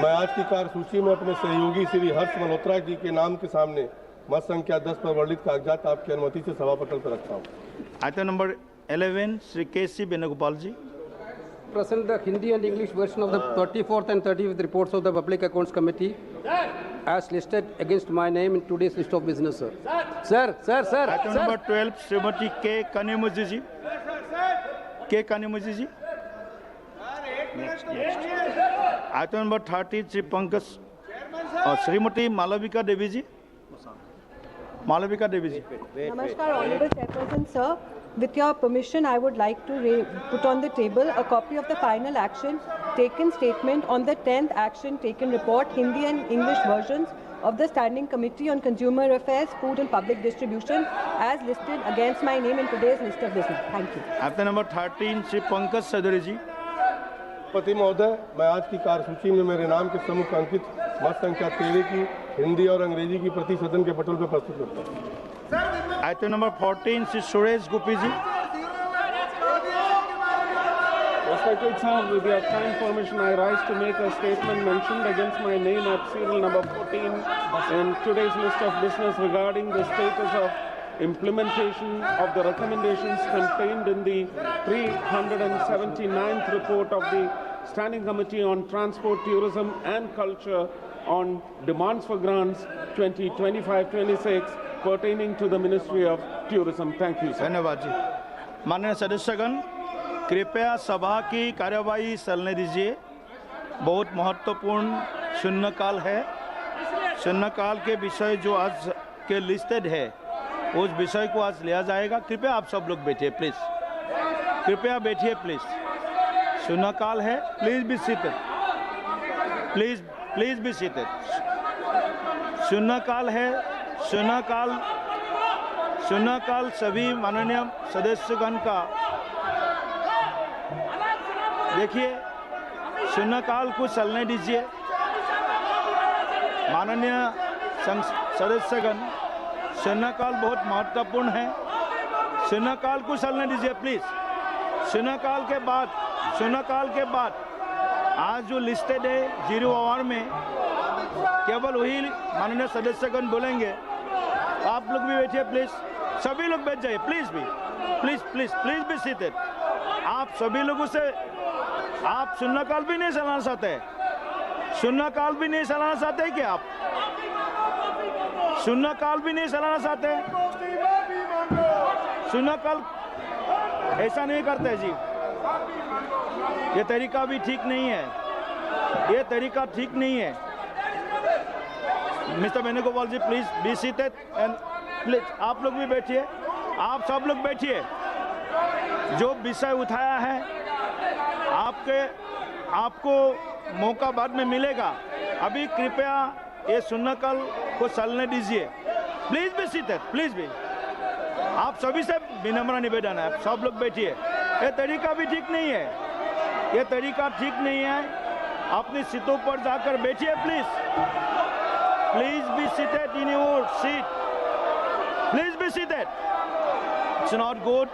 मैं आज की कार्यसूची में अपने सहयोगी श्री हर्ष मल्होत्रा जी के नाम के सामने मत संख्या 10 पर वर्णित कागजात आपकी अनुमति से सभा पटल पर रखता हूँ। Item number 11 Shri K C. Venugopal ji. Present the Hindi and English version of the 34th and 35th reports of the Public Accounts Committee as listed against my name in today's list of business, sir. Sir. Item number 12 Shrimati K Kanimozhi ji. K Kanimozhi ji. Next. Item number 30 Shri Pankaj और Shrimati Malvika Devi ji. Malvika Devi ji. Namaskar, Honorable Chairperson, sir. With your permission, I would like to put on the table a copy of the final action taken statement on the 10th action taken report, Hindi and English versions of the Standing Committee on Consumer Affairs, Food and Public Distribution as listed against my name in today's list of business. Thank you. Item number 13 Shri Pankaj सदरी जी। पति महोदय, मैं आज की कार्यसूची में मेरे नाम के सम्मुख अंकित मत संख्या 13 की हिंदी और अंग्रेजी की प्रति सदन के पटल पर प्रस्तुत करता हूँ। Item number 14 Shri Suresh Gopi ji. Respected sir, with your kind permission, I rise to make a statement mentioned against my name at serial number 14 in today's list of business regarding the status of implementation of the recommendations contained in the 379th report of the Standing Committee on Transport, Tourism and Culture on demands for grants 2025-26 pertaining to the Ministry of Tourism. Thank you, sir. धन्यवाद जी। माननीय सदस्यगण, कृपया सभा की कार्यवाही चलने दीजिए। बहुत महत्वपूर्ण शून्यकाल है। शून्यकाल के विषय जो आज के लिस्टेड है उस विषय को आज लिया जाएगा। कृपया आप सब लोग बैठिए प्लीज। कृपया बैठिए प्लीज। शून्यकाल है। Please be seated. Please be seated. शून्यकाल है। शून्यकाल सभी माननीय सदस्यगण का देखिए। शून्यकाल को चलने दीजिए। माननीय सदस्यगण, शून्यकाल बहुत महत्वपूर्ण है। शून्यकाल को चलने दीजिए प्लीज। शून्यकाल के बाद आज जो लिस्टेड है 0 आवर में केवल वही माननीय सदस्यगण बोलेंगे। आप लोग भी बैठिए प्लीज। सभी लोग बैठ जाइए प्लीज बी सीटेड। आप सभी लोगों से आप शून्यकाल भी नहीं चलाना चाहते? शून्यकाल भी नहीं चलाना चाहते क्या आप? शून्यकाल भी नहीं चलाना चाहते? शून्यकाल ऐसा नहीं करते जी। ये तरीका भी ठीक नहीं है। ये तरीका ठीक नहीं है। Mister Venugopal ji please be seated and please आप लोग भी बैठिए। आप सब लोग बैठिए। जो विषय उठाया है आपको मौका बाद में मिलेगा। अभी कृपया ये शून्यकाल को चलने दीजिए। Please be seated. प्लीज भी आप सभी से विनम्र निवेदन है। सब लोग बैठिए। ये तरीका भी ठीक नहीं है। ये तरीका ठीक नहीं है। अपनी सीटों पर जाकर बैठिए please. Please be seated in your seat. Please be seated. It's not good.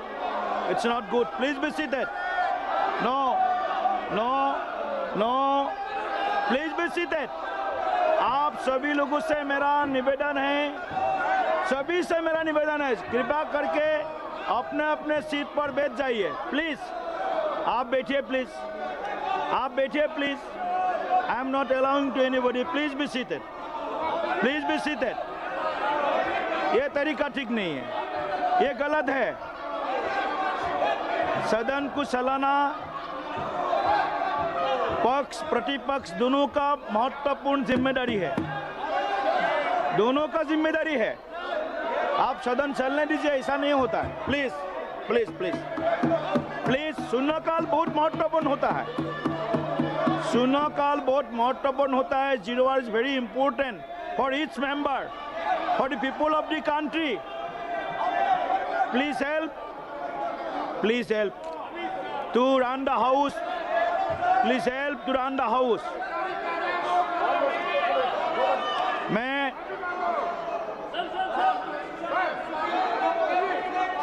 It's not good. Please be seated. No. Please be seated. आप सभी लोगों से मेरा निवेदन है। सभी से मेरा निवेदन है। कृपया करके अपने सीट पर बैठ जाइए प्लीज। आप बैठिए please. I am not allowing to anybody. Please be seated. ये तरीका ठीक नहीं है। ये गलत है। सदन को चलाना पक्ष प्रतिपक्ष दोनों का महत्वपूर्ण जिम्मेदारी है। दोनों का जिम्मेदारी है। आप सदन चलने दीजिए। ऐसा नहीं होता है। प्लीज शून्यकाल बहुत महत्वपूर्ण होता है। शून्यकाल बहुत महत्वपूर्ण होता है। 0 hour is very important for each member, for the people of the country. Please help to run the house. Please help to run the house. मैं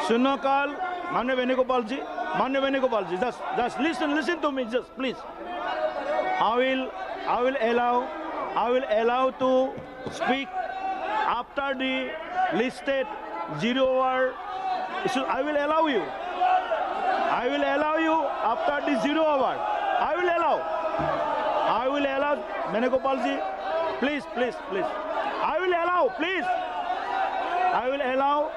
शून्यकाल माननीय वेणुगोपाल जी, just listen to me, just please. I will allow to speak after the listed 0 hour. I will allow you. I will allow you after the 0 hour. I will allow. Venugopal ji, please. I will allow, please. I will allow.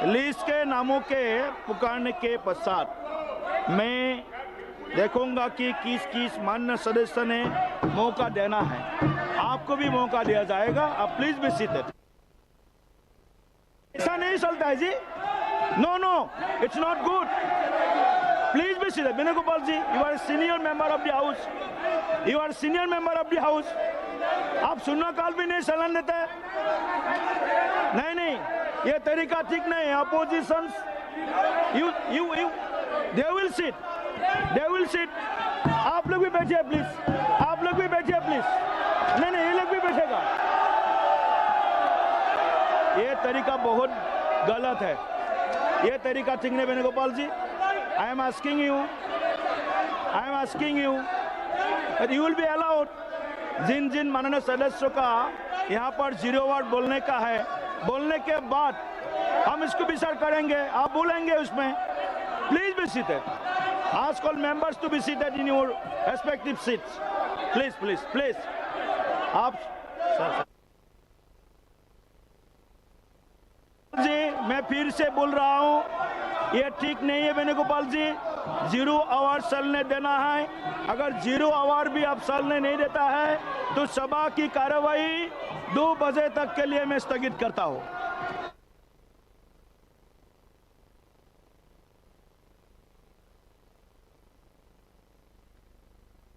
List के नामों के पुकारने के पश्चात मैं देखूंगा कि किस मान्य सदस्य ने मौका देना है। आपको भी मौका दिया जाएगा। आप प्लीज भी सीटेड। ऐसा नहीं चलता है जी। No, it's not good. Please be seated. Venugopal ji, you are senior member of the house. आप शून्यकाल भी नहीं चलन देते। नहीं, ये तरीका ठीक नहीं है। Opposition they will seat. आप लोग भी बैठिए प्लीज। नहीं, ये लोग भी बैठेगा। ये तरीका बहुत गलत है। ये तरीका ठीक नहीं। Venugopal ji, I am asking you that you will be allowed। जिन माननीय सदस्यों का यहाँ पर 0 वर्ड बोलने का है, बोलने के बाद हम इसको विचार करेंगे। आप बोलेंगे उसमें। Please be seated. Ask all members to be seated in your respective seats. Please. आप जी, मैं फिर से बोल रहा हूँ, ये ठीक नहीं है वेणुगोपाल जी। 0 आवर चलने देना है। अगर 0 आवर भी आप चलने नहीं देता है तो सभा की कार्यवाही 2 बजे तक के लिए मैं स्थगित करता हूँ।